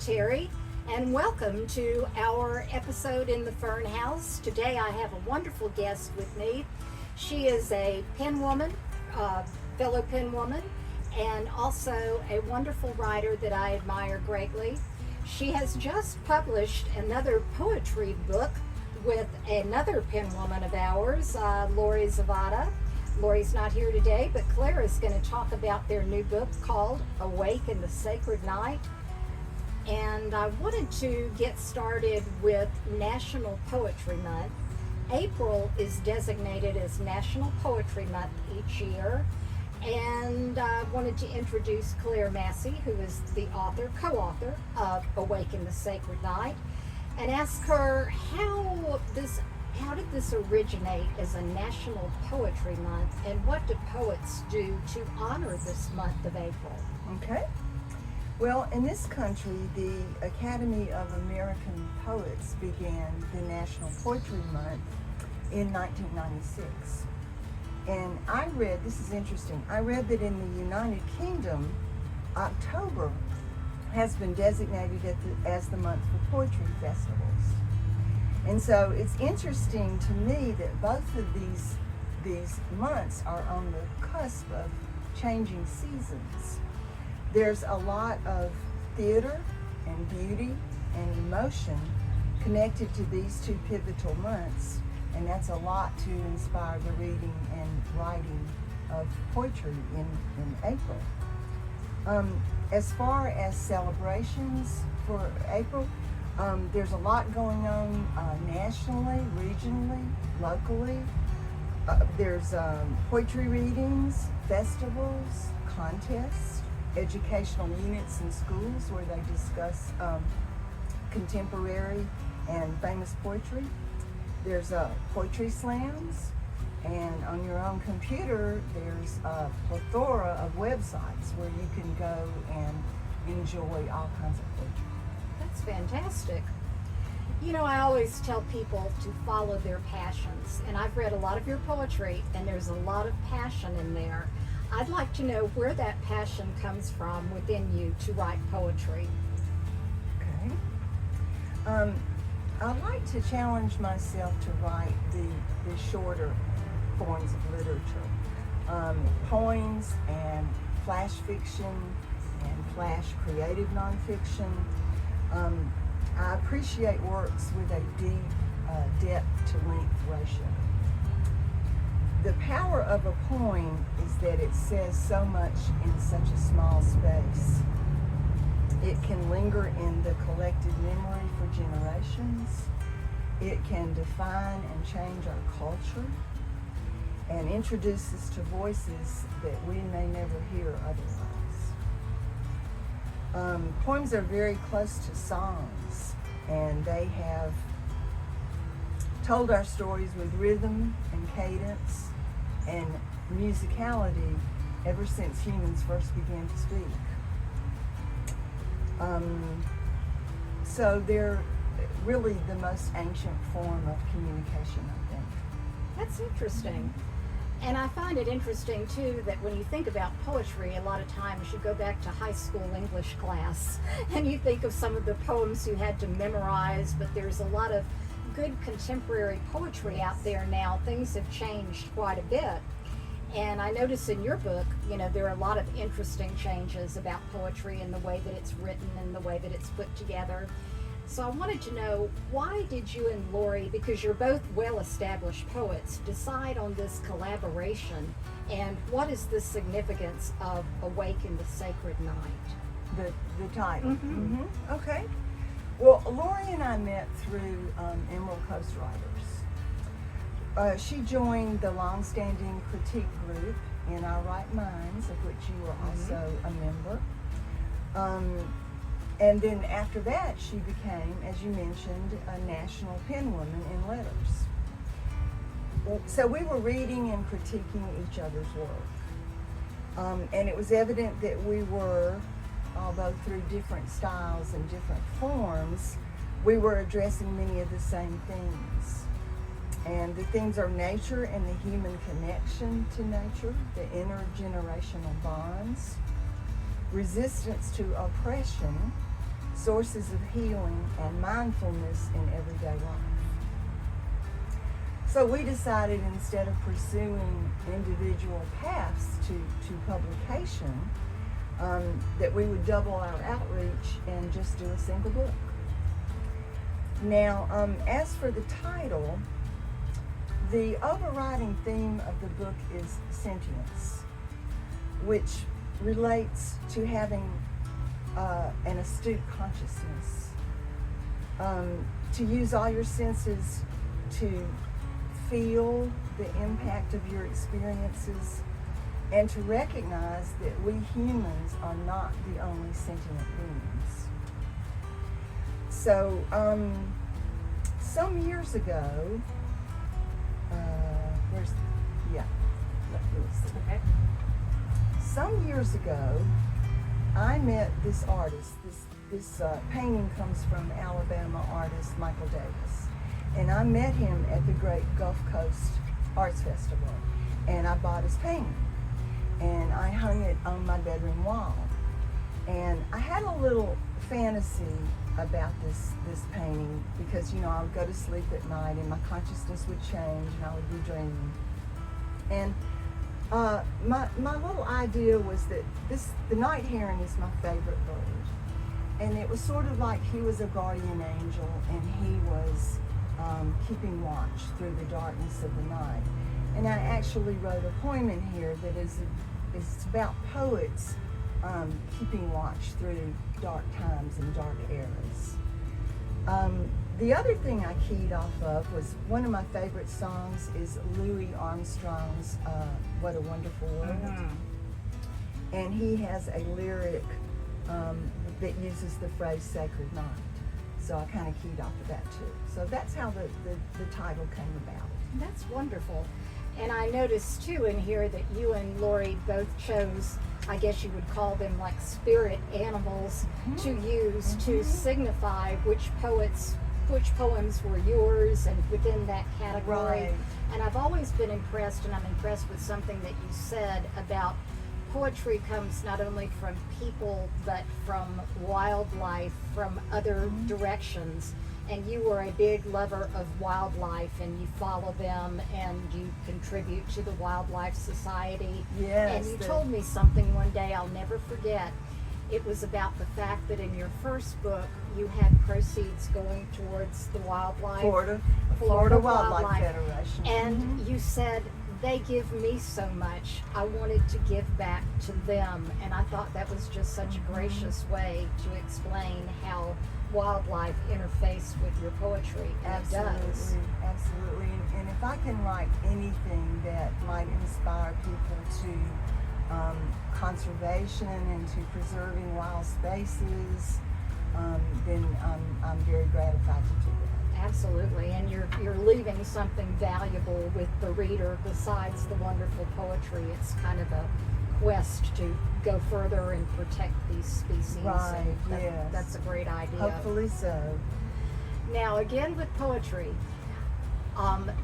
Terry, and welcome to our episode in the Fernhouse. Today I have a wonderful guest with me. She is a pen woman, fellow pen woman, and also a wonderful writer that I admire greatly. She has just published another poetry book with another pen woman of ours, Lori Zavada. Lori's not here today, but Claire is going to talk about their new book called Awake in the Sacred Night. And I wanted to get started with National Poetry Month. April is designated as National Poetry Month each year. And I wanted to introduce Claire Massey, who is the co-author of Awake in the Sacred Night, and ask her how did this originate as a National Poetry Month, and what do poets do to honor this month of April? Okay. Well, in this country, the Academy of American Poets began the National Poetry Month in 1996. And I read, this is interesting, I read that in the United Kingdom, October has been designated as the month for poetry festivals. And so it's interesting to me that both of these months are on the cusp of changing seasons. There's a lot of theater and beauty and emotion connected to these two pivotal months, and that's a lot to inspire the reading and writing of poetry in April. As far as celebrations for April, there's a lot going on nationally, regionally, locally. There's poetry readings, festivals, contests, educational units in schools where they discuss contemporary and famous poetry. There's poetry slams, and on your own computer there's a plethora of websites where you can go and enjoy all kinds of poetry. That's fantastic. You know, I always tell people to follow their passions, and I've read a lot of your poetry, and there's a lot of passion in there. I'd like to know where that passion comes from within you to write poetry. Okay. I like to challenge myself to write the shorter forms of literature, poems and flash fiction and flash creative nonfiction. I appreciate works with a deep depth to length ratio. The power of a poem is that it says so much in such a small space. It can linger in the collective memory for generations. It can define and change our culture and introduce us to voices that we may never hear otherwise. Poems are very close to songs, and they have told our stories with rhythm and cadence and musicality ever since humans first began to speak. So they're really the most ancient form of communication, I think. That's interesting. And I find it interesting, too, that when you think about poetry, a lot of times you go back to high school English class and you think of some of the poems you had to memorize, but there's a lot of good contemporary poetry out there now. Things have changed quite a bit. And I notice in your book, you know, there are a lot of interesting changes about poetry and the way that it's written and the way that it's put together. So I wanted to know, why did you and Lori, because you're both well-established poets, decide on this collaboration, and what is the significance of Awake in the Sacred Night? The title. Mm-hmm. Okay. Well, Lori and I met through Emerald Coast Writers. She joined the long-standing critique group In Our Right Minds, of which you were also a member. And then after that, she became, as you mentioned, a national pen woman in letters. So we were reading and critiquing each other's work. And it was evident that we were, although through different styles and different forms, we were addressing many of the same things. And the things are nature and the human connection to nature, the intergenerational bonds, resistance to oppression, sources of healing, and mindfulness in everyday life. So we decided, instead of pursuing individual paths to publication, that we would double our outreach and just do a single book. Now, as for the title, the overriding theme of the book is sentience, which relates to having an astute consciousness, to use all your senses to feel the impact of your experiences, and to recognize that we humans are not the only sentient beings. So, some years ago, Okay. Some years ago, I met this artist. This painting comes from Alabama artist Michael Davis. And I met him at the Great Gulf Coast Arts Festival. And I bought his painting. And I hung it on my bedroom wall. And I had a little fantasy about this painting because, I would go to sleep at night and my consciousness would change and I would be dreaming. And my little idea was that the night heron is my favorite bird. And it was sort of like he was a guardian angel and he was keeping watch through the darkness of the night. And I actually wrote a poem in here that is about poets keeping watch through dark times and dark eras. The other thing I keyed off of was one of my favorite songs is Louis Armstrong's What a Wonderful World. Mm-hmm. And he has a lyric that uses the phrase sacred night. So I kind of keyed off of that too. So that's how the title came about. That's wonderful. And I noticed too in here that you and Lori both chose, I guess you would call them like spirit animals, to use to signify which poems were yours and within that category. Right. And I've always been impressed, and I'm impressed with something that you said about poetry comes not only from people but from wildlife, from other directions. And you were a big lover of wildlife, and you follow them, and you contribute to the Wildlife Society. Yes. And you told me something one day I'll never forget. It was about the fact that in your first book, you had proceeds going towards the wildlife. Florida Wildlife Federation. And you said, they give me so much, I wanted to give back to them. And I thought that was just such a gracious way to explain how wildlife interface with your poetry, and it does. Absolutely. And if I can write anything that might inspire people to conservation and to preserving wild spaces, then I'm very gratified to do that. Absolutely, and you're leaving something valuable with the reader besides the wonderful poetry. It's kind of a quest to go further and protect these species. Right, and yes. That's a great idea. Hopefully so. Now, again with poetry,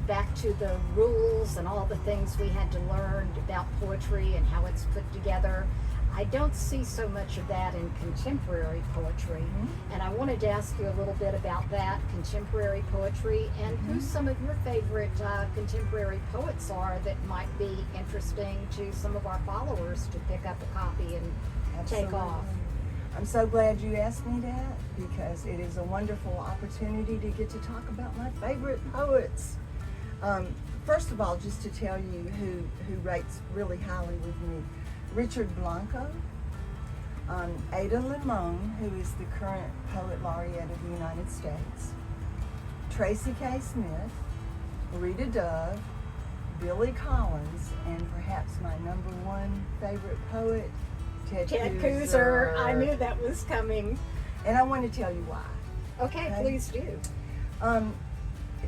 back to the rules and all the things we had to learn about poetry and how it's put together. I don't see so much of that in contemporary poetry. Mm-hmm. And I wanted to ask you a little bit about that, contemporary poetry, and who some of your favorite contemporary poets are that might be interesting to some of our followers to pick up a copy and take off. I'm so glad you asked me that, because it is a wonderful opportunity to get to talk about my favorite poets. First of all, just to tell you who rates really highly with me: Richard Blanco, Ada Limon, who is the current Poet Laureate of the United States, Tracy K. Smith, Rita Dove, Billy Collins, and perhaps my number one favorite poet, Ted Kooser. I knew that was coming. And I want to tell you why. Okay, please do.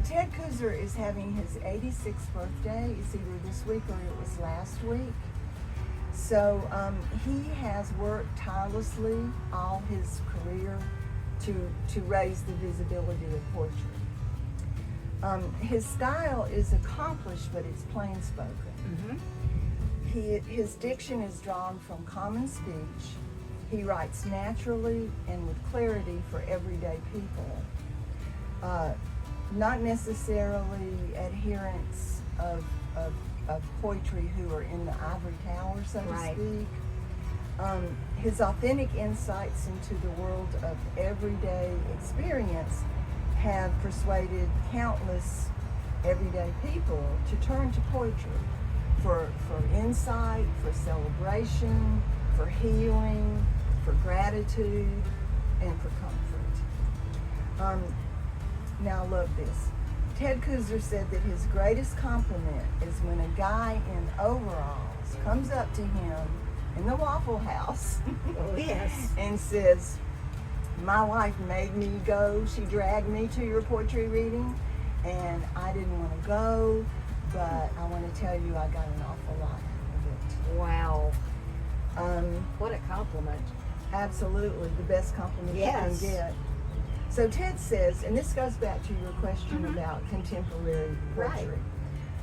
Ted Kooser is having his 86th birthday. It's either this week or it was last week. So he has worked tirelessly all his career to raise the visibility of poetry. His style is accomplished, but it's plain spoken. Mm-hmm. His diction is drawn from common speech. He writes naturally and with clarity for everyday people. Not necessarily adherents of poetry who are in the ivory tower, so to Right. speak. His authentic insights into the world of everyday experience have persuaded countless everyday people to turn to poetry for insight, for celebration, for healing, for gratitude, and for comfort. Now I love this. Ted Kooser said that his greatest compliment is when a guy in overalls comes up to him in the Waffle House Oh, yes. and says, "My wife made me go. She dragged me to your poetry reading, and I didn't want to go, but I want to tell you I got an awful lot out Wow. of it." What a compliment. Absolutely, the best compliment Yes. you can get. So Ted says, and this goes back to your question about contemporary poetry. Right.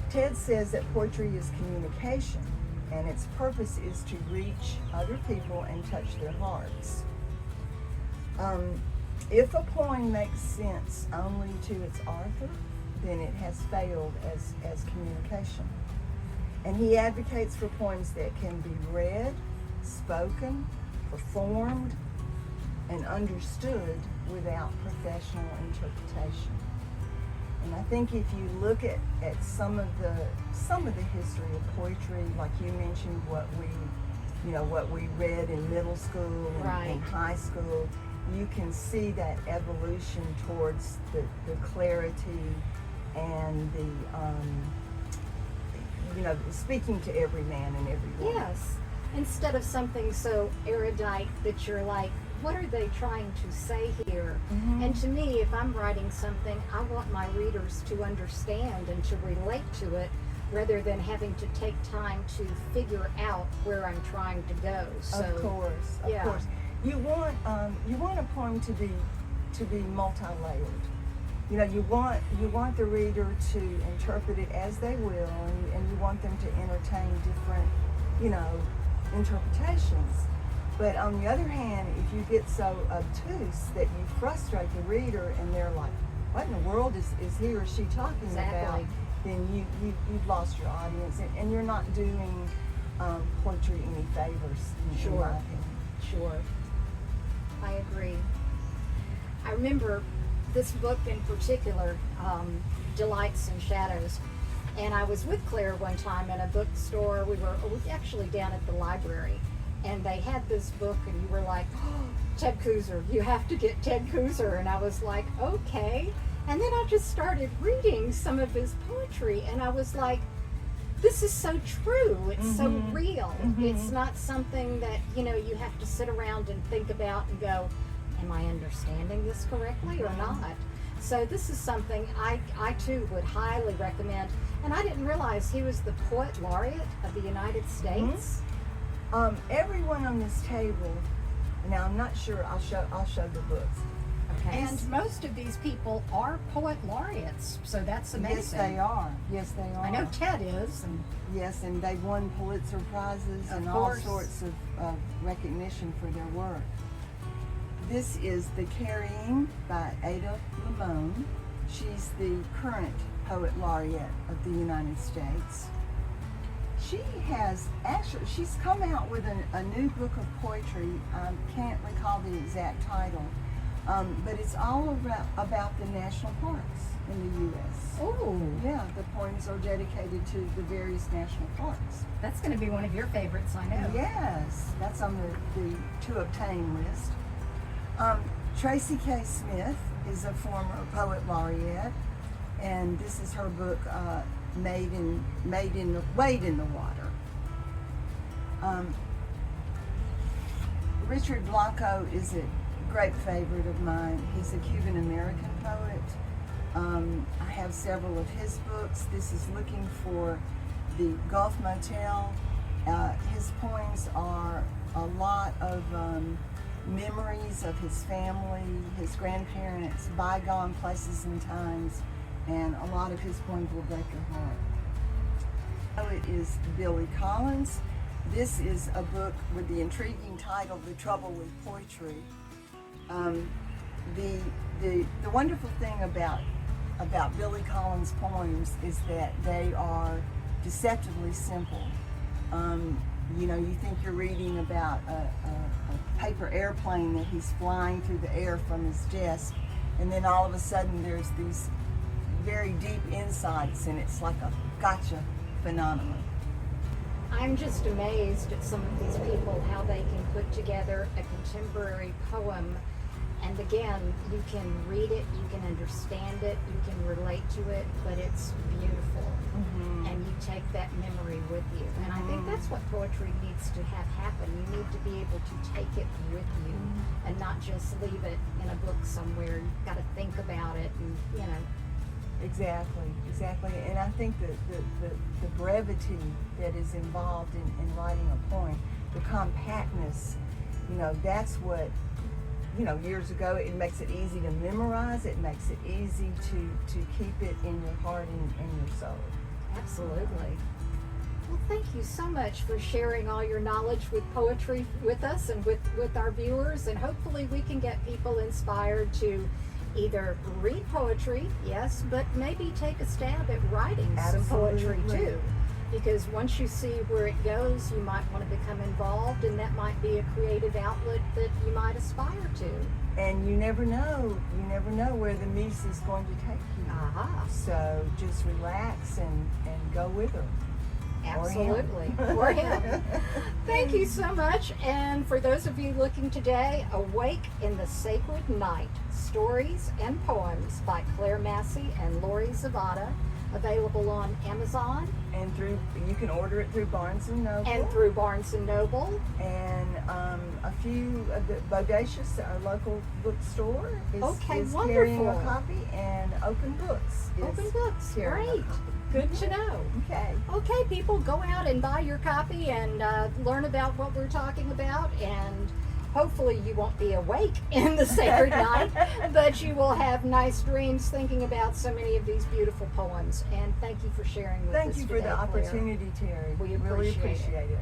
Ted says that poetry is communication, and its purpose is to reach other people and touch their hearts. If a poem makes sense only to its author, then it has failed as communication. And he advocates for poems that can be read, spoken, performed, and understood without professional interpretation. And I think if you look at some of the history of poetry, like you mentioned, what we read in middle school and Right. high school, you can see that evolution towards the clarity and the speaking to every man and every woman. Yes. Instead of something so erudite that you're like, what are they trying to say here? Mhm. And to me, if I'm writing something, I want my readers to understand and to relate to it rather than having to take time to figure out where I'm trying to go. So, Of course. You want a poem to be multi-layered. You want the reader to interpret it as they will, and you want them to entertain different, interpretations. But on the other hand, if you get so obtuse that you frustrate the reader and they're like, what in the world is he or she talking Exactly. about? Then you've lost your audience, and you're not doing poetry any favors, in Sure. my opinion. Sure. I agree. I remember this book in particular, Delights and Shadows. And I was with Claire one time in a bookstore. We were actually down at the library. And they had this book, and you were like, oh, Ted Kooser, you have to get Ted Kooser. And I was like, okay. And then I just started reading some of his poetry, and I was like, this is so true. It's so real. It's not something that, you have to sit around and think about and go, am I understanding this correctly or not? So this is something I too would highly recommend. And I didn't realize he was the Poet Laureate of the United States. Everyone on this table, now I'm not sure, I'll show the books. Okay. And most of these people are Poet Laureates, so that's amazing. Yes, they are. Yes, they are. I know Ted is. And yes, and they've won Pulitzer Prizes and all sorts of recognition for their work. This is The Carrying by Ada Limon. She's the current Poet Laureate of the United States. She's come out with a new book of poetry. I can't recall the exact title, but it's all about the national parks in the U.S. oh, Yeah, the poems are dedicated to the various national parks. that's going to be one of your favorites, I know. Yes, that's on the to obtain list. Tracy K. Smith is a former Poet Laureate, and this is her book, Wade in the Water. Richard Blanco is a great favorite of mine. He's a Cuban American poet. I have several of his books. This is Looking for the Gulf Motel. His poems are a lot of memories of his family, his grandparents, bygone places and times, and a lot of his poems will break your heart. Poet is Billy Collins. this is a book with the intriguing title, The Trouble with Poetry. The wonderful thing about Billy Collins' poems is that they are deceptively simple. You know, you think you're reading about a paper airplane that he's flying through the air from his desk, and then all of a sudden there's these very deep insights, and it's like a gotcha phenomenon. I'm just amazed at some of these people, how they can put together a contemporary poem. And again, you can read it, you can understand it, you can relate to it, but it's beautiful. Mm-hmm. And you take that memory with you. And I think that's what poetry needs to have happen. You need to be able to take it with you and not just leave it in a book somewhere. You've got to think about it and, you know. Exactly. And I think that the brevity that is involved in writing a poem, the compactness, you know, that's what, you know, years ago, it makes it easy to memorize. It makes it easy to keep it in your heart and your soul. Absolutely. Well, thank you so much for sharing all your knowledge with poetry with us and with our viewers. And hopefully we can get people inspired to either read poetry, yes, but maybe take a stab at writing some poetry too. Because once you see where it goes, you might want to become involved, and that might be a creative outlet that you might aspire to. And you never know where the muse is going to take you. Aha. So just relax and go with her. Absolutely. Or him. Thank you so much. And for those of you looking today, Awake in the Sacred Night, Stories and Poems by Claire Massey and Lori Zavada, available on Amazon. And you can order it through Barnes & Noble. And through Barnes & Noble. And a few of the Bodacious, our local bookstore, is carrying a copy, and Open Books is carrying a Great. copy. Good to know. Okay, people, go out and buy your copy and learn about what we're talking about, and hopefully you won't be awake in the sacred night, but you will have nice dreams thinking about so many of these beautiful poems. And thank you for sharing with us today, Thank you for the opportunity, Terry. We really appreciate appreciate it.